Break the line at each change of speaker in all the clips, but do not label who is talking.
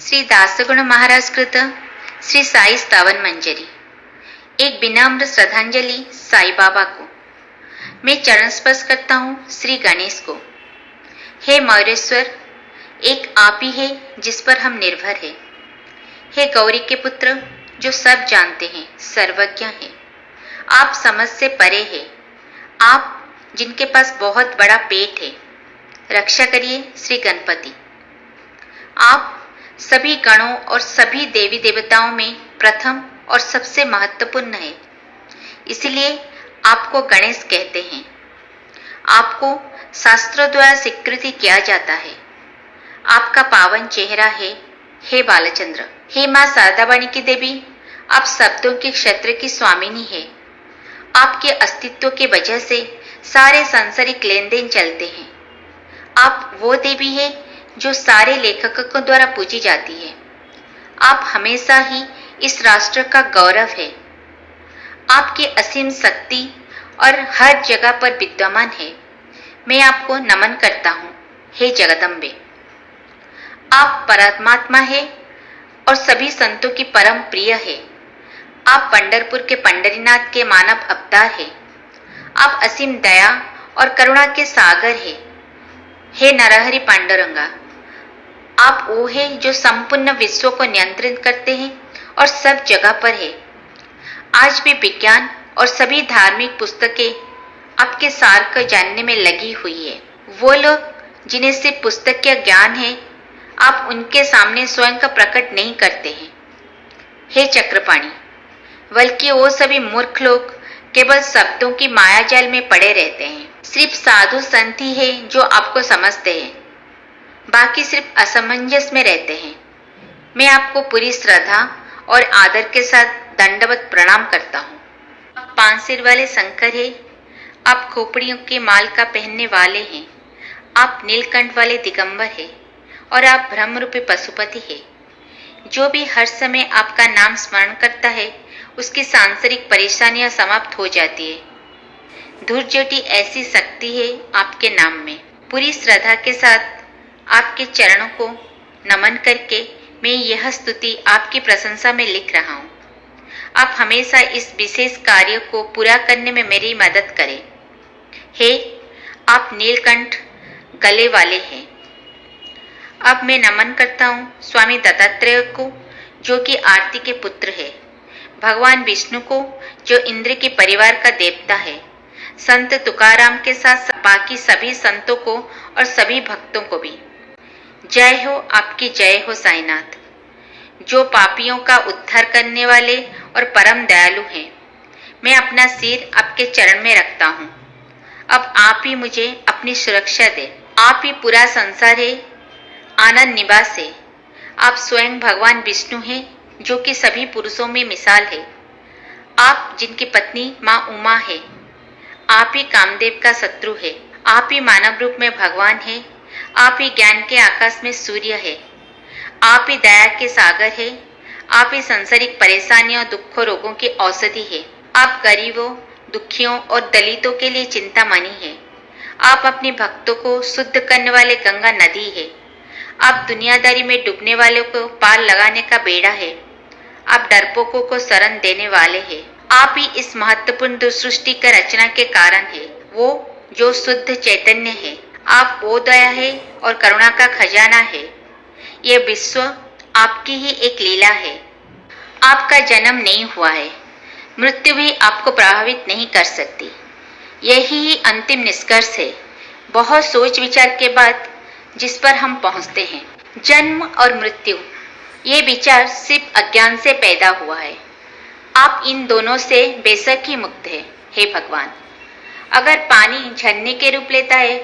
श्री दासगुण महाराज कृत श्री साई स्थावन मंजरी। एक विनम्र श्रद्धांजलि साई बाबा को। मैं चरण स्पर्श करता हूँ श्री गणेश को। हे मयूरेश्वर, एक आप ही है जिस पर हम निर्भर हैं। हे गौरी के पुत्र, जो सब जानते हैं, सर्वज्ञ हैं। आप समझ से परे हैं। आप जिनके पास बहुत बड़ा पेट है, रक्षा करिए श्री गणपति। आप सभी गणों और सभी देवी देवताओं में प्रथम और सबसे महत्वपूर्ण है, इसलिए आपको गणेश कहते हैं। आपको शास्त्रों द्वारा स्वीकृति किया जाता है। आपका पावन चेहरा है, हे बालचंद्र। हे माँ शारदावाणी की देवी, आप शब्दों के क्षेत्र की स्वामिनी है। आपके अस्तित्व के वजह से सारे सांसारिक लेन देन चलते हैं। आप वो देवी है जो सारे लेखकों द्वारा पूजी जाती है। आप हमेशा ही इस राष्ट्र का गौरव है। आपकी असीम शक्ति और हर जगह पर विद्यमान है। मैं आपको नमन करता हूँ, हे जगदम्बे। आप परमात्मा है और सभी संतों की परम प्रिय है। आप पंढरपुर के पंढरीनाथ के मानव अवतार है। आप असीम दया और करुणा के सागर है, हे नरहरि पांडुरंगा। आप वो है जो संपूर्ण विश्व को नियंत्रित करते हैं और सब जगह पर है। आज भी विज्ञान और सभी धार्मिक पुस्तकें आपके सार को जानने में लगी हुई है। वो लोग जिन्हें सिर्फ पुस्तक का ज्ञान है, आप उनके सामने स्वयं का प्रकट नहीं करते हैं, हे चक्रपाणी। बल्कि वो सभी मूर्ख लोग केवल शब्दों की मायाजाल में पड़े रहते हैं। सिर्फ साधु संत ही है जो आपको समझते हैं, बाकी सिर्फ असमंजस में रहते हैं। मैं आपको पूरी श्रद्धा और आदर के साथ दंडवत प्रणाम करता हूँ। आप 5 सिर वाले शंकर है। आप खोपड़ियों के माल का पहनने वाले हैं। आप नीलकंठ वाले दिगंबर है और आप ब्रह्म रूपी पशुपति है। जो भी हर समय आपका नाम स्मरण करता है, उसकी सांसारिक परेशानियां समाप्त हो जाती है। धूर ज्योति ऐसी शक्ति है आपके नाम में। पूरी श्रद्धा के साथ आपके चरणों को नमन करके मैं यह स्तुति आपकी प्रशंसा में लिख रहा हूँ। आप हमेशा इस विशेष कार्य को पूरा करने में मेरी मदद करें। हे आप नीलकंठ गले वाले हैं। अब मैं नमन करता हूँ स्वामी दत्तात्रेय को, जो कि आरती के पुत्र है, भगवान विष्णु को, जो इंद्र के परिवार का देवता है, संत तुकाराम के साथ बाकी सभी संतों को और सभी भक्तों को भी। जय हो आपकी, जय हो साईनाथ, जो पापियों का उद्धार करने वाले और परम दयालु हैं। मैं अपना सिर आपके चरण में रखता हूँ। अब आप ही मुझे अपनी सुरक्षा दे। आप ही पूरा संसार है, आनंद निवास है। आप स्वयं भगवान विष्णु हैं, जो कि सभी पुरुषों में मिसाल है। आप जिनकी पत्नी माँ उमा है। आप ही कामदेव का शत्रु है। आप ही मानव रूप में भगवान है। आप ही ज्ञान के आकाश में सूर्य है। आप ही दया के सागर है। आप ही सांसारिक परेशानियों, दुखों, रोगों की औषधि है। आप गरीबों, दुखियों और दलितों के लिए चिंतामणि है। आप अपने भक्तों को शुद्ध करने वाले गंगा नदी है। आप दुनियादारी में डूबने वालों को पार लगाने का बेड़ा है। आप डरपोकों को शरण देने वाले हैं। आप ही इस महत्वपूर्ण सृष्टि का रचना के कारण है, वो जो शुद्ध चैतन्य है। आप वो दया है और करुणा का खजाना है। यह विश्व आपकी ही एक लीला है। आपका जन्म नहीं हुआ है, मृत्यु भी आपको प्रभावित नहीं कर सकती। यही ही अंतिम निष्कर्ष है, बहुत सोच विचार के बाद, जिस पर हम पहुंचते हैं। जन्म और मृत्यु, ये विचार सिर्फ अज्ञान से पैदा हुआ है। आप इन दोनों से बेशक ही मुक्त है, हे भगवान। अगर पानी झरने के रूप लेता है,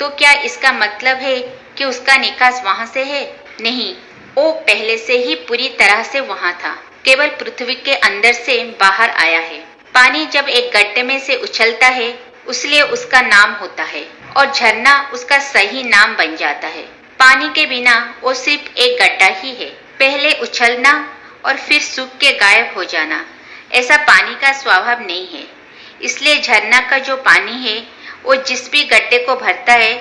तो क्या इसका मतलब है कि उसका निकास वहां से है? नहीं, वो पहले से ही पूरी तरह से वहां था, केवल पृथ्वी के अंदर से बाहर आया है। पानी जब एक गड्ढे में से उछलता है, इसलिए उसका नाम होता है, और झरना उसका सही नाम बन जाता है। पानी के बिना वो सिर्फ एक गड्ढा ही है, पहले उछलना और फिर सूख के गायब हो जाना। ऐसा पानी का स्वभाव नहीं है। इसलिए झरना का जो पानी है, वो जिस भी गड्ढे को भरता है,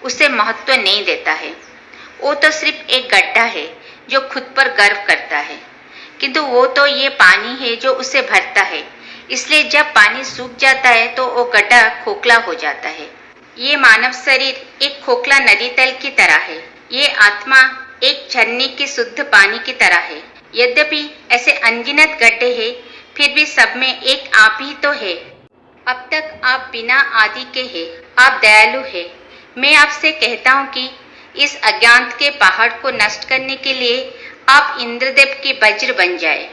उसे महत्व नहीं देता है। वो तो सिर्फ एक गड्ढा है जो खुद पर गर्व करता है, किंतु वो तो ये पानी है जो उसे भरता है। इसलिए जब पानी सूख जाता है तो वो गड्ढा खोखला हो जाता है। ये मानव शरीर एक खोखला नदी तल की तरह है। ये आत्मा एक झरने की शुद्ध पानी की तरह है। यद्यपि ऐसे अनगिनत गड्ढे हैं, फिर भी सब में एक आप ही तो है। अब तक आप बिना आदि के हैं। आप दयालु हैं। मैं आपसे कहता हूँ कि इस अज्ञान के पहाड़ को नष्ट करने के लिए आप इंद्रदेव की वज्र बन जाए।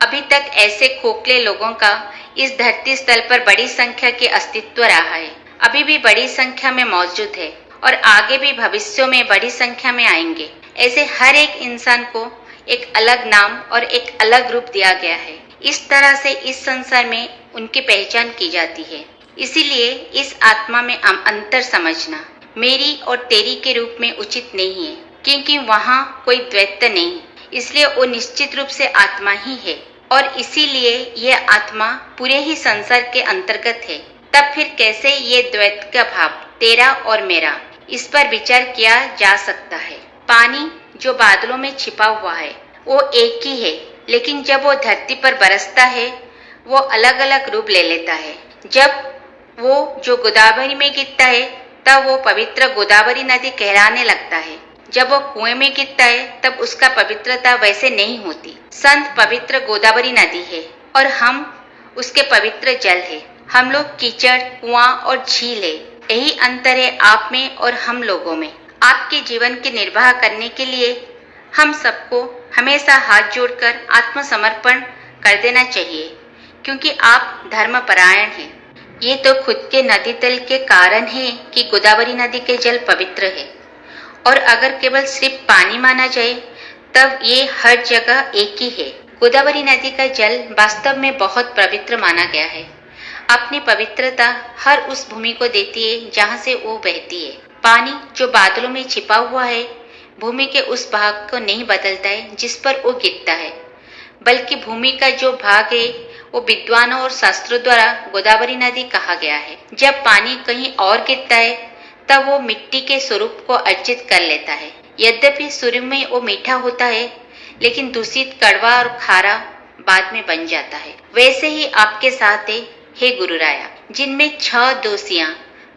अभी तक ऐसे खोखले लोगों का इस धरती स्थल पर बड़ी संख्या के अस्तित्व रहा है, अभी भी बड़ी संख्या में मौजूद है और आगे भी भविष्य में बड़ी संख्या में आएंगे। ऐसे हर एक इंसान को एक अलग नाम और एक अलग रूप दिया गया है। इस तरह से इस संसार में उनकी पहचान की जाती है। इसीलिए इस आत्मा में अंतर समझना मेरी और तेरी के रूप में उचित नहीं है, क्योंकि वहाँ कोई द्वैत नहीं। इसलिए वो निश्चित रूप से आत्मा ही है और इसीलिए यह आत्मा पूरे ही संसार के अंतर्गत है। तब फिर कैसे ये द्वैत का भाव तेरा और मेरा, इस पर विचार किया जा सकता है। पानी जो बादलों में छिपा हुआ है वो एक ही है, लेकिन जब वो धरती पर बरसता है वो अलग अलग रूप ले लेता है। जब वो जो गोदावरी में गिरता है तब वो पवित्र गोदावरी नदी कहलाने लगता है। जब वो कुएं में गिरता है तब उसका पवित्रता वैसे नहीं होती। संत पवित्र गोदावरी नदी है और हम उसके पवित्र जल है। हम लोग कीचड़, कुआं और झील है। यही अंतर है आप में और हम लोगों में। आपके जीवन के निर्वाह करने के लिए हम सबको हमेशा हाथ जोड़कर आत्मसमर्पण कर देना चाहिए, क्योंकि आप धर्मपरायण हैं। ये तो खुद के नदी तल के कारण है कि गोदावरी नदी के जल पवित्र है, और अगर केवल सिर्फ पानी माना जाए तब ये हर जगह एक ही है। गोदावरी नदी का जल वास्तव में बहुत पवित्र माना गया है। अपनी पवित्रता हर उस भूमि को देती है जहाँ से वो बहती है। पानी जो बादलों में छिपा हुआ है भूमि के उस भाग को नहीं बदलता है जिस पर वो गिरता है, बल्कि भूमि का जो भाग है वो विद्वानों और शास्त्रों द्वारा गोदावरी नदी कहा गया है। जब पानी कहीं और गिरता है तब वो मिट्टी के स्वरूप को अर्जित कर लेता है। यद्यपि शुरू में वो मीठा होता है, लेकिन दूषित, कड़वा और खारा बाद में बन जाता है। वैसे ही आपके साथ है, हे गुरुराया, जिनमें 6 दोषियां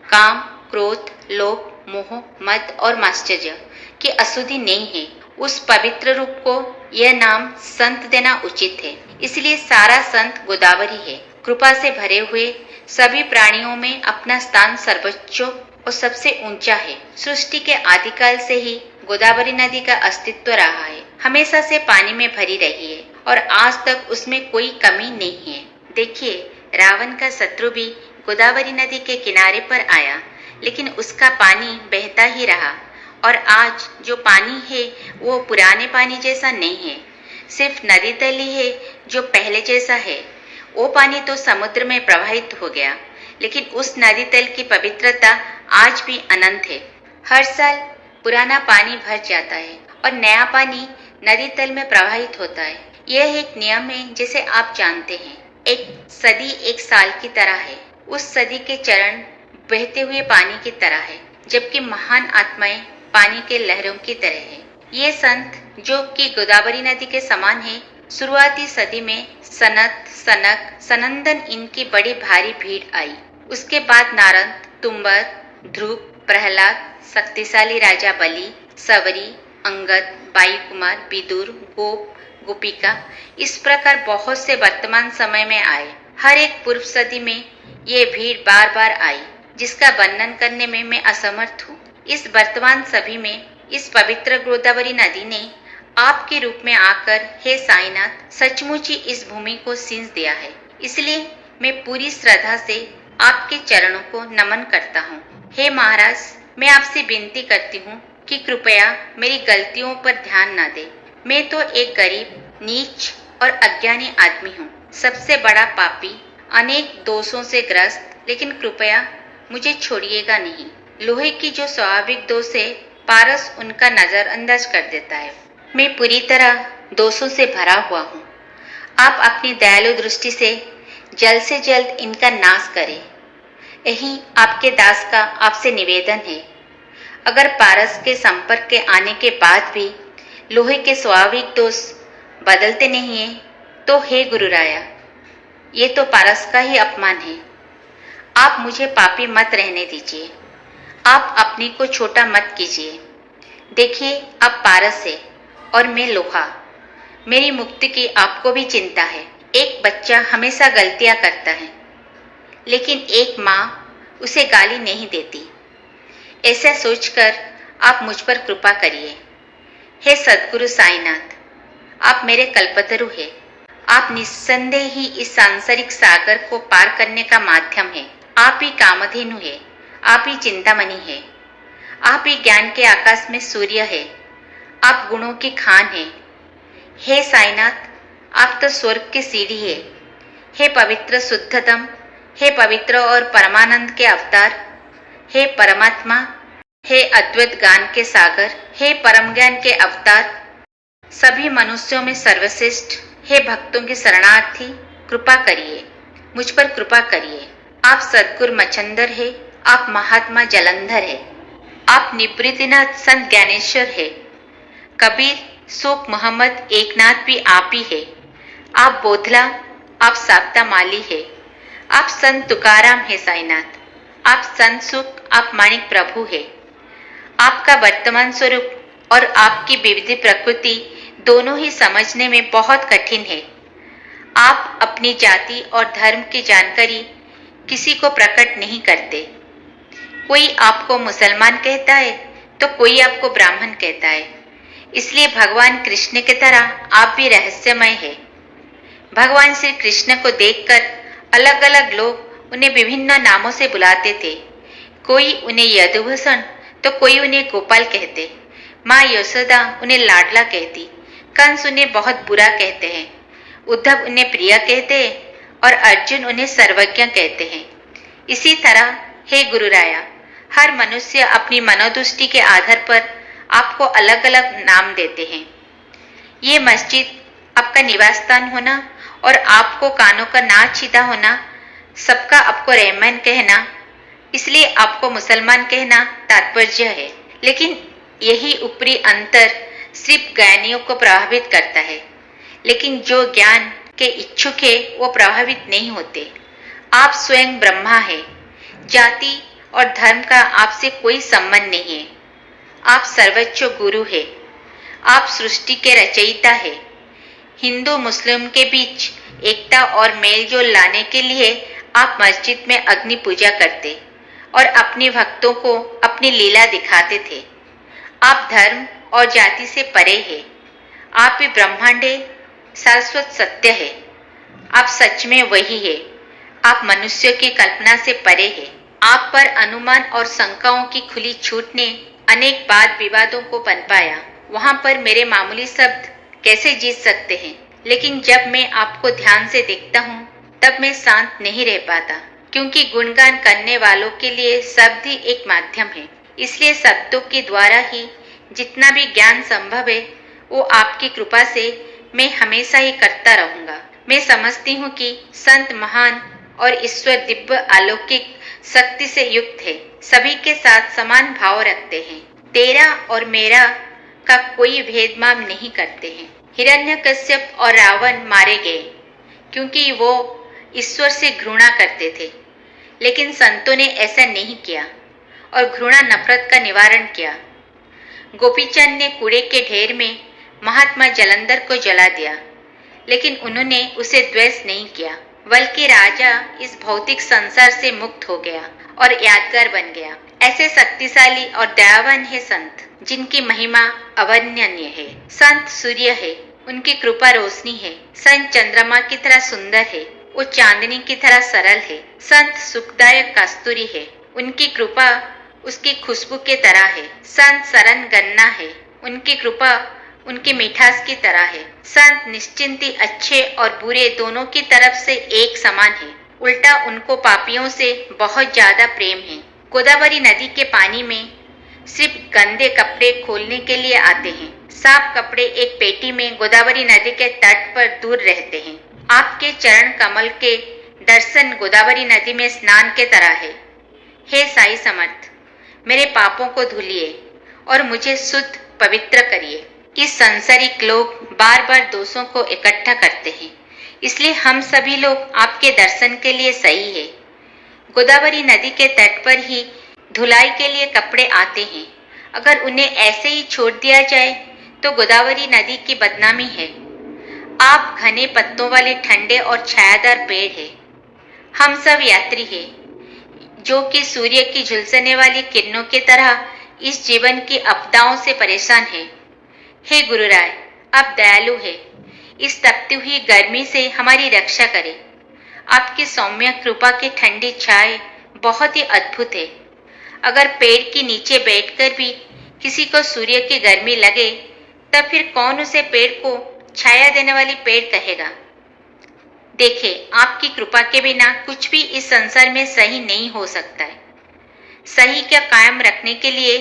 काम, क्रोध, लोभ, मोह, मद और माश्चर्य की अशुद्धि नहीं है, उस पवित्र रूप को यह नाम संत देना उचित है। इसलिए सारा संत गोदावरी है। कृपा से भरे हुए सभी प्राणियों में अपना स्थान सर्वोच्च और सबसे ऊंचा है। सृष्टि के आदिकाल से ही गोदावरी नदी का अस्तित्व रहा है। हमेशा से पानी में भरी रही है और आज तक उसमें कोई कमी नहीं है। देखिए, रावण का शत्रु भी गोदावरी नदी के किनारे पर आया, लेकिन उसका पानी बहता ही रहा। और आज जो पानी है वो पुराने पानी जैसा नहीं है, सिर्फ नदी तली है जो पहले जैसा है। वो पानी तो समुद्र में प्रवाहित हो गया, लेकिन उस नदी तल की पवित्रता आज भी अनंत है। हर साल पुराना पानी भर जाता है और नया पानी नदी तल में प्रवाहित होता है। यह एक नियम है जिसे आप जानते हैं। एक सदी एक साल की तरह है। उस सदी के चरण बहते हुए पानी की तरह है, जबकि महान आत्माएं पानी के लहरों की तरह है। ये संत जो कि गोदावरी नदी के समान है, शुरुआती सदी में सनत, सनक, सनंदन इनकी बड़ी भारी भीड़ आई। उसके बाद नारद, तुम्बर, ध्रुव, प्रहलाद, शक्तिशाली राजा बलि, सवरी, अंगद, वायुकुमार, विदुर, गोप, गोपिका, इस प्रकार बहुत से वर्तमान समय में आए। हर एक पूर्व सदी में ये भीड़ बार बार आई, जिसका वर्णन करने में मैं असमर्थ हूँ। इस वर्तमान सभी में इस पवित्र गोदावरी नदी ने आपके रूप में आकर, हे साईनाथ, सचमुच ही इस भूमि को सींच दिया है। इसलिए मैं पूरी श्रद्धा से आपके चरणों को नमन करता हूँ। हे महाराज, मैं आपसे विनती करती हूँ कि कृपया मेरी गलतियों पर ध्यान न दे। मैं तो एक गरीब, नीच और अज्ञानी आदमी हूँ, सबसे बड़ा पापी, अनेक दोषों से ग्रस्त, लेकिन कृपया मुझे छोड़िएगा नहीं। लोहे की जो स्वाभाविक दोष है, पारस उनका नजरअंदाज कर देता है। मैं पूरी तरह दोषों से भरा हुआ हूँ। आप अपनी दयालु दृष्टि से जल्द इनका नाश करें, यही आपके दास का आपसे निवेदन है। अगर पारस के संपर्क के आने के बाद भी लोहे के स्वाभाविक दोष बदलते नहीं हैं, तो हे गुरुराया, ये तो पारस का ही अपमान है। आप मुझे पापी मत रहने दीजिए, आप अपने को छोटा मत कीजिए। देखिए, अब पारस है और मैं लोहा। मेरी मुक्ति की आपको भी चिंता है। एक बच्चा हमेशा गलतियां करता है, लेकिन एक माँ उसे गाली नहीं देती। ऐसा सोचकर आप मुझ पर कृपा करिए। हे सद्गुरु साईनाथ, आप मेरे कल्पतरु हैं। आप निस्संदेह ही इस सांसारिक सागर को पार करने का माध्यम है। आप ही कामधेनु है, आप ही चिंतामणि है, आप ही ज्ञान के आकाश में सूर्य है, आप गुणों की खान है। हे साईनाथ, आप तो स्वर्ग की सीढ़ी है। हे पवित्र शुद्धतम, हे पवित्र और परमानंद के अवतार, हे परमात्मा, हे अद्वैत ज्ञान के सागर, हे परम ज्ञान के अवतार, सभी मनुष्यों में सर्वश्रेष्ठ, हे भक्तों के शरणार्थी, कृपा करिए, मुझ पर कृपा करिए। आप सद्गुरु मच्छंदर है, आप महात्मा जलंधर है, आप निवृत्तिनाथ संत ज्ञानेश्वर है, कबीर, शोक मोहम्मद, एकनाथ भी आप ही है। आप बोधला, आप साप्ता माली है, आप संत तुकाराम है साईनाथ, आप संत सुख, आप माणिक प्रभु है। आपका वर्तमान स्वरूप और आपकी विविध प्रकृति दोनों ही समझने में बहुत कठिन है। आप अपनी जाति और धर्म की जानकारी किसी को प्रकट नहीं करते। कोई आपको मुसलमान कहता है तो कोई आपको ब्राह्मण कहता है। इसलिए भगवान कृष्ण की तरह आप भी रहस्यमय है। भगवान श्री कृष्ण को देखकर अलग अलग लोग उन्हें विभिन्न नामों से बुलाते थे। कोई उन्हें यदुभूषण तो कोई उन्हें गोपाल कहते। माँ यशोदा उन्हें लाडला कहती, कंस उन्हें बहुत बुरा कहते हैं, उद्धव उन्हें प्रिय कहते हैं और अर्जुन उन्हें सर्वज्ञ कहते हैं। इसी तरह हे गुरुराया, हर मनुष्य अपनी मनोदृष्टि के आधार पर आपको अलग अलग नाम देते हैं। ये मस्जिद आपका निवास स्थान होना और आपको कानों का नाच सीधा होना, सबका आपको रहमान कहना, इसलिए आपको मुसलमान कहना तात्पर्य है। लेकिन यही ऊपरी अंतर सिर्फ ज्ञानियों को प्रभावित करता है, लेकिन जो ज्ञान के इच्छुक है वो प्रभावित नहीं होते। आप स्वयं ब्रह्मा है। जाति और धर्म का आपसे कोई संबंध नहीं है। आप सर्वोच्च गुरु है। आप सृष्टि के रचयिता है। हिंदू मुस्लिम के बीच एकता और मेलजोल लाने के लिए आप मस्जिद में अग्नि पूजा करते और अपने भक्तों को अपनी लीला दिखाते थे। आप धर्म और जाति से परे है। आप ही ब्रह्मांडे शाश्वत सत्य है। आप सच में वही है। आप मनुष्य की कल्पना से परे है। आप पर अनुमान और शंकाओं की खुली छूट ने अनेक वाद विवादों को पनपाया। वहां पर मेरे मामूली शब्द कैसे जीत सकते हैं? लेकिन जब मैं आपको ध्यान से देखता हूँ तब मैं शांत नहीं रह पाता, क्योंकि गुणगान करने वालों के लिए शब्द ही एक माध्यम है। इसलिए शब्दों के द्वारा ही जितना भी ज्ञान संभव है वो आपकी कृपा से मैं हमेशा ही करता रहूंगा। मैं समझती हूँ कि संत महान और ईश्वर दिव्य अलौकिक शक्ति से युक्त है, सभी के साथ समान भाव रखते हैं, तेरा और मेरा का कोई भेदभाव नहीं करते हैं। हिरण्यकश्यप और रावण मारे गए क्योंकि वो ईश्वर से घृणा करते थे, लेकिन संतों ने ऐसा नहीं किया और घृणा नफरत का निवारण किया। गोपीचंद ने कूड़े के ढेर में महात्मा जलंधर को जला दिया, लेकिन उन्होंने उसे द्वेष नहीं किया, बल्कि राजा इस भौतिक संसार से मुक्त हो गया और यादगार बन गया। ऐसे शक्तिशाली और दयावान है संत, जिनकी महिमा अवर्णनीय है। संत सूर्य है, उनकी कृपा रोशनी है। संत चंद्रमा की तरह सुंदर है, वो चांदनी की तरह सरल है। संत सुखदायक कस्तूरी है, उनकी कृपा उसकी खुशबू के तरह है। संत सरन गन्ना है, उनकी कृपा उनकी मिठास की तरह है। संत निश्चिंती अच्छे और बुरे दोनों की तरफ से एक समान है, उल्टा उनको पापियों से बहुत ज्यादा प्रेम है। गोदावरी नदी के पानी में सिर्फ गंदे कपड़े खोलने के लिए आते हैं। साफ कपड़े एक पेटी में गोदावरी नदी के तट पर दूर रहते हैं। आपके चरण कमल के दर्शन गोदावरी नदी में स्नान के तरह है। हे साई समर्थ, मेरे पापों को धुलिए और मुझे शुद्ध पवित्र करिए। कि सांसारिक लोग बार बार दोषों को इकट्ठा करते हैं, इसलिए हम सभी लोग आपके दर्शन के लिए सही है। गोदावरी नदी के तट पर ही धुलाई के लिए कपड़े आते हैं। अगर उन्हें ऐसे ही छोड़ दिया जाए तो गोदावरी नदी की बदनामी है। आप घने पत्तों वाले ठंडे और छायादार पेड़ है। हम सब यात्री हैं, जो कि सूर्य की झुलसने वाली किरणों की तरह इस जीवन की आपदाओं से परेशान है। हे गुरुराय, आप दयालु है, इस तपती हुई गर्मी से हमारी रक्षा करें। आपकी सौम्य कृपा की ठंडी छाए बहुत ही अद्भुत है। अगर पेड़ के नीचे बैठकर भी किसी को सूर्य की गर्मी लगे, तब फिर कौन उसे पेड़ को छाया देने वाली पेड़ कहेगा। देखिए, आपकी कृपा के बिना कुछ भी इस संसार में सही नहीं हो सकता है। सही का कायम रखने के लिए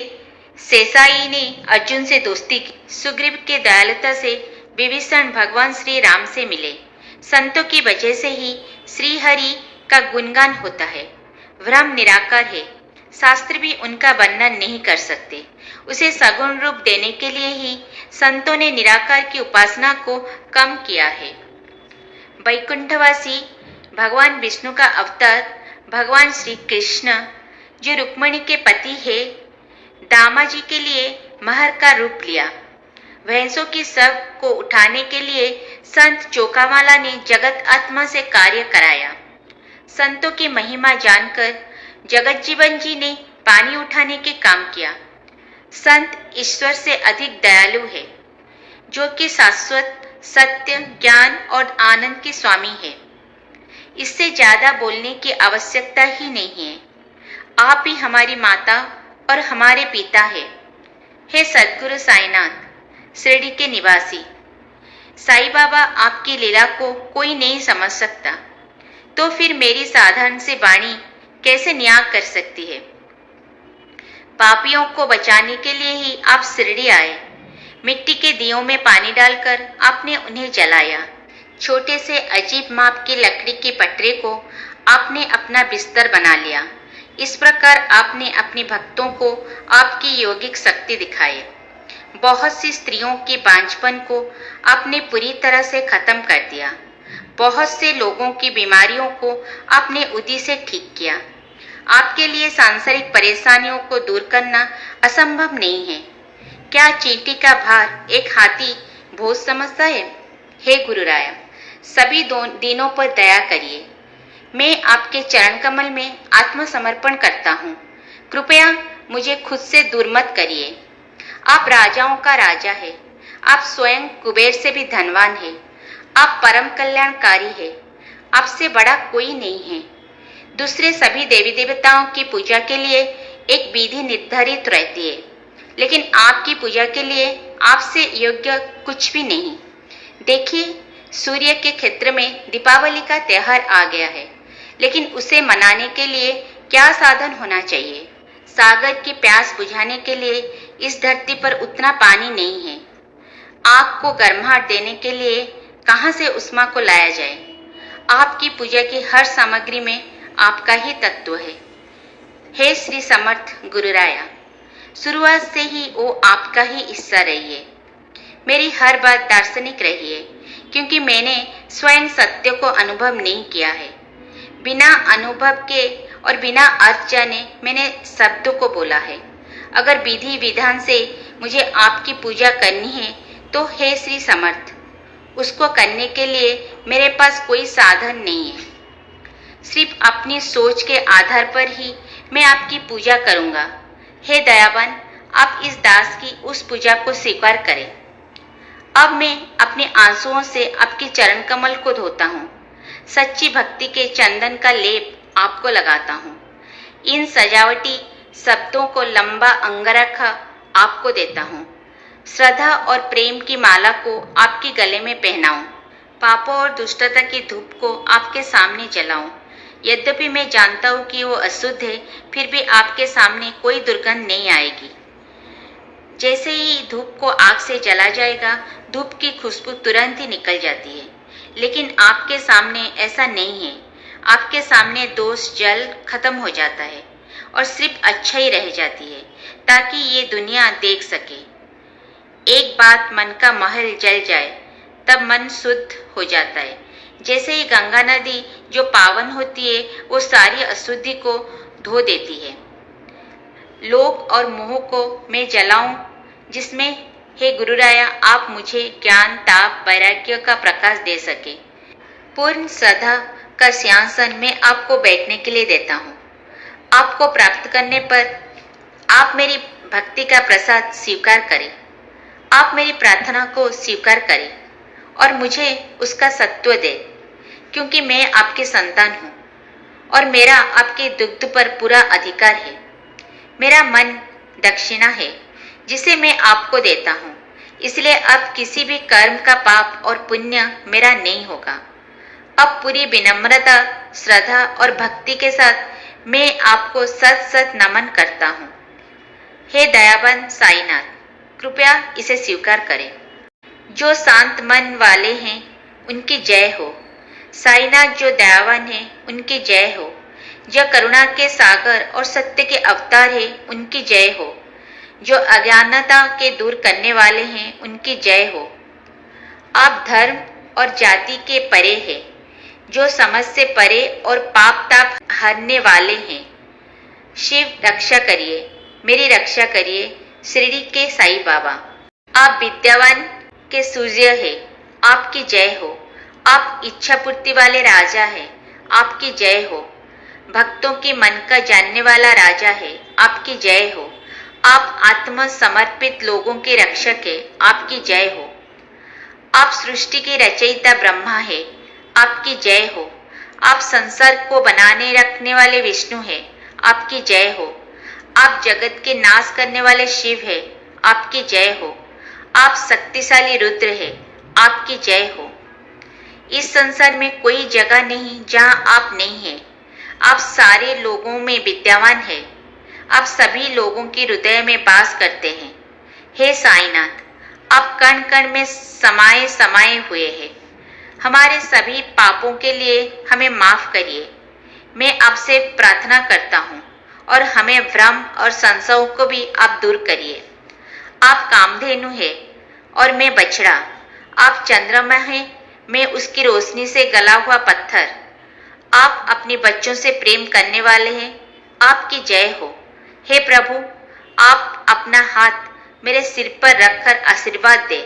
शेषाई ने अर्जुन से दोस्ती की। सुग्रीव की दयालुता से विभीषण भगवान श्री राम से मिले। संतों की वजह से ही श्री हरि का गुणगान होता है। ब्रह्म निराकार है, शास्त्र भी उनका वर्णन नहीं कर सकते। उसे सगुण रूप देने के लिए ही संतों ने निराकार की उपासना को कम किया है। वैकुंठवासी भगवान विष्णु का अवतार भगवान श्री कृष्ण, जो रुक्मिणी के पति है, दामा जी के लिए महर का रूप लिया। भैंसों की शव को उठाने के लिए संत चोकावाला ने जगत आत्मा से कार्य कराया। संतों की महिमा जानकर जगत जीवन जी ने पानी उठाने के काम किया। संत ईश्वर से अधिक दयालु है, जो कि शाश्वत सत्य, ज्ञान और आनंद के स्वामी है। इससे ज्यादा बोलने की आवश्यकता ही नहीं है। आप ही हमारी माता और हमारे पिता है। हे सद्गुरु साईनाथ, शिरडी के निवासी साईं बाबा, आपकी लीला को कोई नहीं समझ सकता, तो फिर मेरी साधारण सी वाणी कैसे न्याय कर सकती है। पापियों को बचाने के लिए ही आप शिरडी आए। मिट्टी के दियों में पानी डालकर आपने उन्हें जलाया। छोटे से अजीब माप की लकड़ी के पटरे को आपने अपना बिस्तर बना लिया। इस प्रकार आपने अपने भक्तों को आपकी योगिक शक्ति दिखाई। बहुत सी स्त्रियों के बांझपन को आपने पूरी तरह से खत्म कर दिया। बहुत से लोगों की बीमारियों को आपने उदी से ठीक किया। आपके लिए सांसारिक परेशानियों को दूर करना असंभव नहीं है। क्या चींटी का भार एक हाथी बोझ समझता है? हे गुरुराया, सभी दिनों पर दया करिए। मैं आपके चरण कमल में आत्मसमर्पण करता हूँ। कृपया मुझे खुद से दूर मत करिए। आप राजाओं का राजा है। आप स्वयं कुबेर से भी धनवान है। आप परम कल्याणकारी है। आपसे बड़ा कोई नहीं है। दूसरे सभी देवी देवताओं की पूजा के लिए एक विधि निर्धारित रहती है, लेकिन आपकी पूजा के लिए आपसे योग्य कुछ भी नहीं। देखिए, सूर्य के क्षेत्र में दीपावली का त्योहार आ गया है, लेकिन उसे मनाने के लिए क्या साधन होना चाहिए? सागर की प्यास बुझाने के लिए इस धरती पर उतना पानी नहीं है। आग को गर्माहट देने के लिए कहाँ से उष्मा को लाया जाए? आपकी पूजा की हर सामग्री में आपका ही तत्व है। हे श्री समर्थ गुरुराया, शुरुआत से ही वो आपका ही हिस्सा रही है। मेरी हर बात दार्शनिक रही है, क्योंकि मैंने स्वयं सत्य को अनुभव नहीं किया है। बिना अनुभव के और बिना अर्थ जाने मैंने शब्दों को बोला है। अगर विधि विधान से मुझे आपकी पूजा करनी है, तो हे श्री समर्थ, उसको करने के लिए मेरे पास कोई साधन नहीं है। सिर्फ अपनी सोच के आधार पर ही मैं आपकी पूजा करूंगा। हे दयावान, आप इस दास की उस पूजा को स्वीकार करें। अब मैं अपने आंसुओं से आपके चरण कमल को धोता हूँ। सच्ची भक्ति के चंदन का लेप आपको लगाता हूँ। इन सजावटी शब्दों को लंबा अंगरखा आपको देता हूँ। श्रद्धा और प्रेम की माला को आपके गले में पहनाऊं। पापों और दुष्टता की धूप को आपके सामने जलाऊं। यद्यपि मैं जानता हूँ कि वो अशुद्ध है, फिर भी आपके सामने कोई दुर्गंध नहीं आएगी। जैसे ही धूप को आग से जला जाएगा, धूप की खुशबू तुरंत ही निकल जाती है। लेकिन आपके सामने ऐसा नहीं है। आपके सामने दोष जल खत्म हो जाता है और सिर्फ अच्छा ही रह जाती है, ताकि ये दुनिया देख सके। एक बात मन का महल जल जाए तब मन शुद्ध हो जाता है। जैसे ही गंगा नदी जो पावन होती है वो सारी अशुद्धि को धो देती है। लोभ और मोह को मैं जलाऊं जिसमें हे गुरुराया आप मुझे ज्ञान, ताप, वैराग्य का प्रकाश दे सके। पूर्ण श्रद्धा का सिंहासन मैं आपको बैठने के लिए देता हूँ। आपको प्राप्त करने पर आप मेरी भक्ति का प्रसाद स्वीकार करें। आप मेरी प्रार्थना को स्वीकार करें और मुझे उसका सत्व दे, क्योंकि मैं आपकी संतान हूँ और मेरा आपके दुग्ध पर पूरा अधिकार है। मेरा मन दक्षिणा है जिसे मैं आपको देता हूँ, इसलिए अब किसी भी कर्म का पाप और पुण्य मेरा नहीं होगा। अब पूरी विनम्रता, श्रद्धा और भक्ति के साथ मैं आपको सत सत नमन करता हूँ। हे दयावान साईनाथ, कृपया इसे स्वीकार करें। जो शांत मन वाले हैं उनकी जय हो। साईनाथ जो दयावान है उनकी जय हो। जो करुणा के सागर और सत्य के अवतार है उनकी जय हो। जो अज्ञानता के दूर करने वाले हैं उनकी जय हो। आप धर्म और जाति के परे हैं, जो समझ से परे और पाप ताप हरने वाले हैं। शिव रक्षा करिए, मेरी रक्षा करिए शिरडी के साईं बाबा। आप विद्यावान के सूर्य है, आपकी जय हो। आप इच्छा पूर्ति वाले राजा है, आपकी जय हो। भक्तों के मन का जानने वाला राजा है, आपकी जय हो। आप आत्म समर्पित लोगों के रक्षक है, आपकी जय हो। आप सृष्टि के रचयिता ब्रह्मा है, आपकी जय हो। आप संसार को बनाने रखने वाले विष्णु है, आपकी जय हो। आप जगत के नाश करने वाले शिव है, आपकी जय हो। आप शक्तिशाली रुद्र है, आपकी जय हो। इस संसार में कोई जगह नहीं जहां आप नहीं है। आप सारे लोगों में विद्यमान है। आप सभी लोगों के हृदय में वास करते हैं। हे साईनाथ, आप कण कण में समाये समाये हुए हैं। हमारे सभी पापों के लिए हमें माफ करिए। मैं आपसे प्रार्थना करता हूँ और हमें भ्रम और संशयों को भी आप दूर करिए। आप कामधेनु है और मैं बछड़ा। आप चंद्रमा है, मैं उसकी रोशनी से गला हुआ पत्थर। आप अपने बच्चों से प्रेम करने वाले हैं, आपकी जय हो। हे प्रभु, आप अपना हाथ मेरे सिर पर रखकर आशीर्वाद दे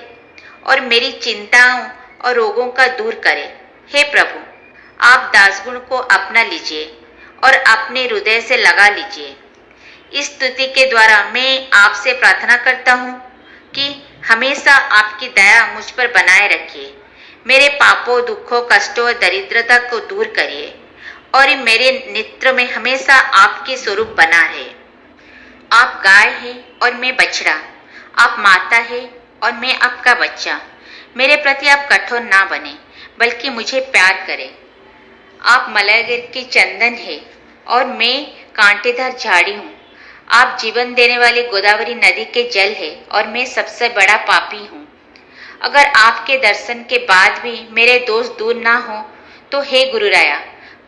और मेरी चिंताओं और रोगों का दूर करें। हे प्रभु, आप दासगुण को अपना लीजिए और अपने हृदय से लगा लीजिए। इस स्तुति के द्वारा मैं आपसे प्रार्थना करता हूँ कि हमेशा आपकी दया मुझ पर बनाए रखिए। मेरे पापों, दुखों, कष्टों और दरिद्रता को दूर करिए और मेरे नेत्र में हमेशा आपके स्वरूप बना रहे। आप गाय है और मैं बछड़ा। आप माता है और मैं आपका बच्चा। मेरे प्रति आप कठोर ना बने, बल्कि मुझे प्यार करें। आप मलयगिर की चंदन है और मैं कांटेदार झाड़ी हूँ। आप जीवन देने वाली गोदावरी नदी के जल है और मैं सबसे बड़ा पापी हूँ। अगर आपके दर्शन के बाद भी मेरे दोष दूर ना हो तो हे गुरुराया,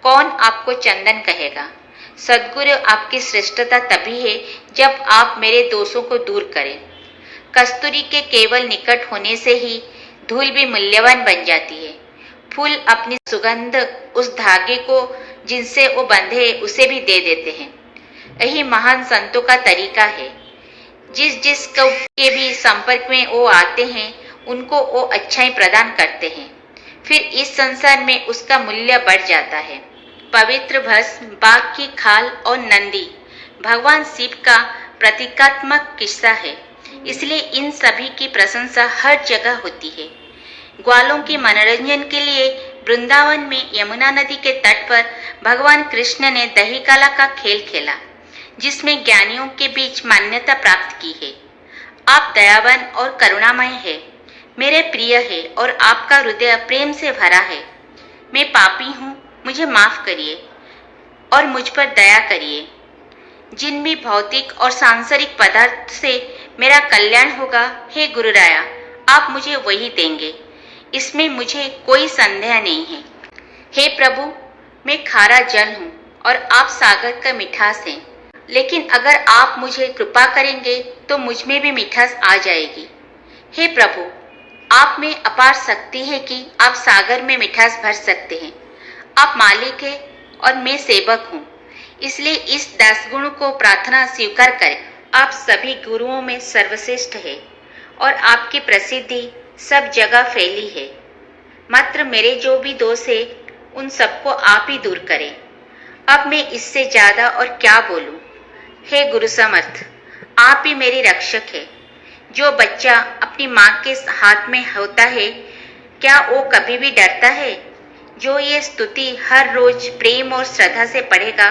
कौन आपको चंदन कहेगा। सद्गुरु, आपकी श्रेष्ठता तभी है जब आप मेरे दोषों को दूर करें। कस्तूरी के केवल निकट होने से ही धूल भी मूल्यवान बन जाती है। फूल अपनी सुगंध उस धागे को जिनसे वो बंधे उसे भी दे देते हैं। यही महान संतों का तरीका है। जिस के भी संपर्क में वो आते हैं उनको वो अच्छाई प्रदान करते हैं, फिर इस संसार में उसका मूल्य बढ़ जाता है। पवित्र भस्म, बाघ की खाल और नंदी भगवान शिव का प्रतीकात्मक किस्सा है, इसलिए इन सभी की प्रशंसा हर जगह होती है। ग्वालों के मनोरंजन के लिए वृंदावन में यमुना नदी के तट पर भगवान कृष्ण ने दही काला का खेल खेला, जिसमें ज्ञानियों के बीच मान्यता प्राप्त की है। आप दयावान और करुणामय है, मेरे प्रिय है और आपका हृदय प्रेम से भरा है। मैं पापी हूँ, मुझे माफ करिए और मुझ पर दया करिए। जिन भी भौतिक और सांसारिक पदार्थ से मेरा कल्याण होगा, हे गुरुराया, आप मुझे वही देंगे, इसमें मुझे कोई संदेह नहीं है। हे प्रभु, मैं खारा जल हूँ और आप सागर का मिठास हैं, लेकिन अगर आप मुझे कृपा करेंगे तो मुझ में भी मिठास आ जाएगी। हे प्रभु, आप में अपार शक्ति है कि आप सागर में मिठास भर सकते हैं। आप मालिक हैं और मैं सेवक हूँ, इसलिए इस दासगुण को प्रार्थना स्वीकार करें। आप सभी गुरुओं में सर्वश्रेष्ठ है और आपकी प्रसिद्धि सब जगह फैली है। मात्र मेरे जो भी दोष है उन सबको आप ही दूर करें। अब मैं इससे ज्यादा और क्या बोलूं। हे गुरु समर्थ, आप ही मेरी रक्षक है। जो बच्चा अपनी माँ के हाथ में होता है, क्या वो कभी भी डरता है? जो ये स्तुति हर रोज प्रेम और श्रद्धा से पढ़ेगा,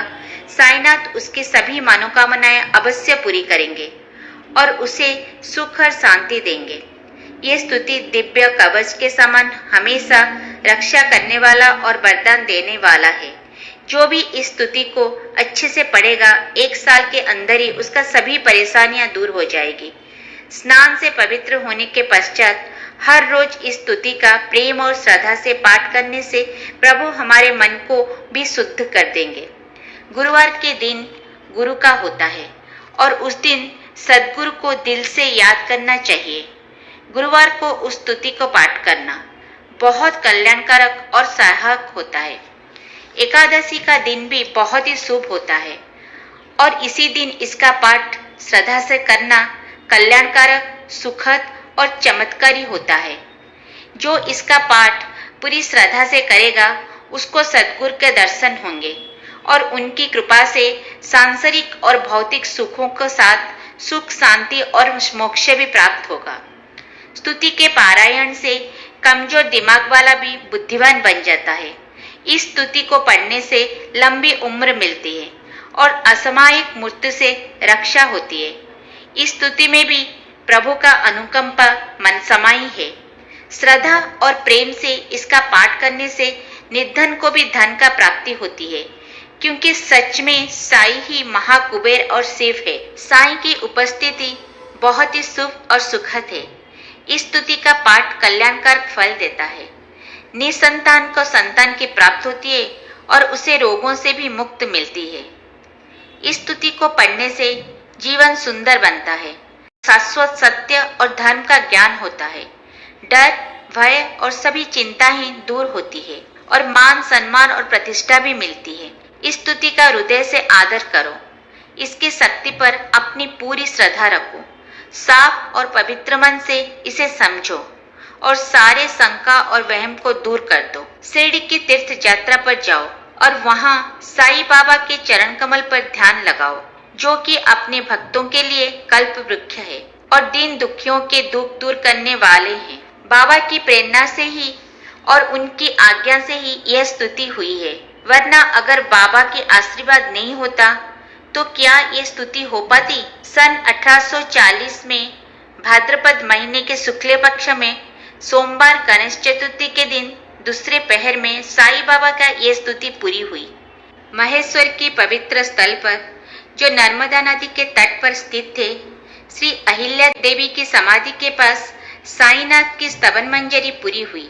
साईनाथ उसकी सभी मनोकामनाएं अवश्य पूरी करेंगे और उसे सुख और शांति देंगे। ये स्तुति दिव्य कवच के समान हमेशा रक्षा करने वाला और वरदान देने वाला है। जो भी इस स्तुति को अच्छे से पढ़ेगा, 1 साल के अंदर ही उसका सभी परेशानियां दूर हो जाएगी। स्नान से पवित्र होने के पश्चात हर रोज इस स्तुति का प्रेम और श्रद्धा से पाठ करने से प्रभु हमारे मन को भी शुद्ध कर देंगे। गुरुवार के दिन गुरु का होता है और उस दिन सद्गुरु को दिल से याद करना चाहिए। गुरुवार को उस स्तुति को पाठ करना बहुत कल्याणकारक और सहायक होता है। एकादशी का दिन भी बहुत ही शुभ होता है और इसी दिन इसका पाठ श्रद्धा से करना कल्याणकारक, सुखद और चमत्कारी होता है। जो इसका पाठ पूरी श्रद्धा से करेगा, उसको सद्गुरु के दर्शन होंगे और उनकी कृपा से सांसारिक और भौतिक सुखों के साथ सुख, शांति और मोक्ष भी प्राप्त होगा। स्तुति के पारायण से कमजोर दिमाग वाला भी बुद्धिमान बन जाता है। इस स्तुति को पढ़ने से लंबी उम्र मिलती है और असामयिक मृत्यु से रक्षा होती है। इस स्तुति में भी प्रभु का अनुकंपा मन समाई है। श्रद्धा और प्रेम से इसका पाठ करने से निर्धन को भी धन का प्राप्ति होती है, क्योंकि सच में साईं ही महाकुबेर और शिव है। साईं की उपस्थिति बहुत ही शुभ और सुखद है। इस स्तुति का पाठ कल्याणकारक फल देता है। निसंतान को संतान की प्राप्त होती है और उसे रोगों से भी मुक्त मिलती है। इस स्तुति को पढ़ने से जीवन सुंदर बनता है। शाश्वत सत्य और धर्म का ज्ञान होता है। डर, भय और सभी चिंताएं दूर होती है और मान, सम्मान और प्रतिष्ठा भी मिलती है। इस स्तुति का हृदय से आदर करो। इसकी शक्ति पर अपनी पूरी श्रद्धा रखो। साफ और पवित्र मन से इसे समझो और सारे शंका और वहम को दूर कर दो। शिरडी की तीर्थ यात्रा पर जाओ और वहां साईं बाबा के चरण कमल पर ध्यान लगाओ, जो कि अपने भक्तों के लिए कल्प वृक्ष है और दीन दुखियों के दुख दूर करने वाले हैं। बाबा की प्रेरणा से ही और उनकी आज्ञा से ही यह स्तुति हुई है, वरना अगर बाबा के आशीर्वाद नहीं होता तो क्या ये स्तुति हो पाती? सन 1840 में भाद्रपद महीने के शुक्ल पक्ष में सोमवार गणेश चतुर्थी के दिन दूसरे पहर में साईं बाबा का ये स्तुति पूरी हुई। महेश्वर की पवित्र स्थल पर, जो नर्मदा नदी के तट पर स्थित थे, श्री अहिल्या देवी की समाधि के पास साईनाथ की स्तवन मंजरी पूरी हुई।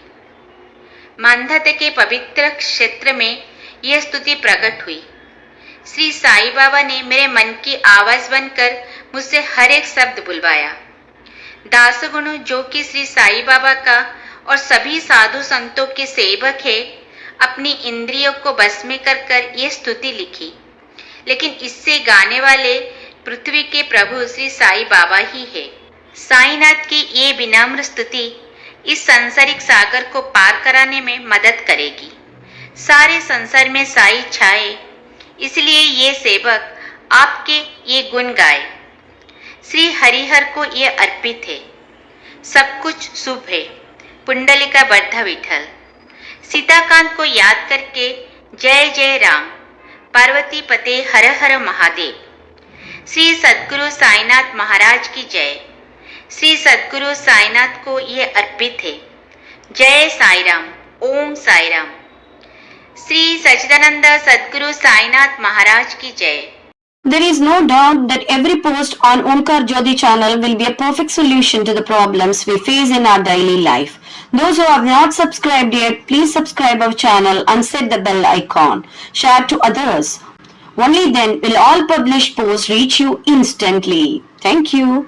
मानधत के पवित्र क्षेत्र में यह स्तुति प्रकट हुई। श्री साईं बाबा ने मेरे मन की आवाज बनकर मुझसे हर एक शब्द बुलवाया। दासगुण, जो कि श्री साईं बाबा का और सभी साधु संतों के सेवक है, अपनी इंद्रियों को बस में कर ये स्तुति लिखी, लेकिन इससे गाने वाले पृथ्वी के प्रभु श्री साईं बाबा ही है। साईनाथ की ये विनम्र स्तुति इस सांसारिक सागर को पार कराने में मदद करेगी। सारे संसार में साईं छाए, इसलिए ये सेवक आपके ये गुण गाए। श्री हरिहर को ये अर्पित है। सब कुछ शुभ है। पुंडलिका वर्धा विठल। सीताकांत को याद करके जय जय राम। पार्वती पते हर हर महादेव। श्री सद्गुरु साईनाथ महाराज की जय। श्री सद्गुरु साईनाथ को ये अर्पित है। जय साई राम। ओम साई राम। श्री सच्चिदानंद सद्गुरु साईनाथ महाराज की जय।
There is no doubt that every post on Omkar Jyoti channel will be a perfect solution to the problems we face in our daily life. Those who have not subscribed yet, please subscribe our channel and set the bell icon. Share to others. Only then will all published posts reach you instantly. Thank you.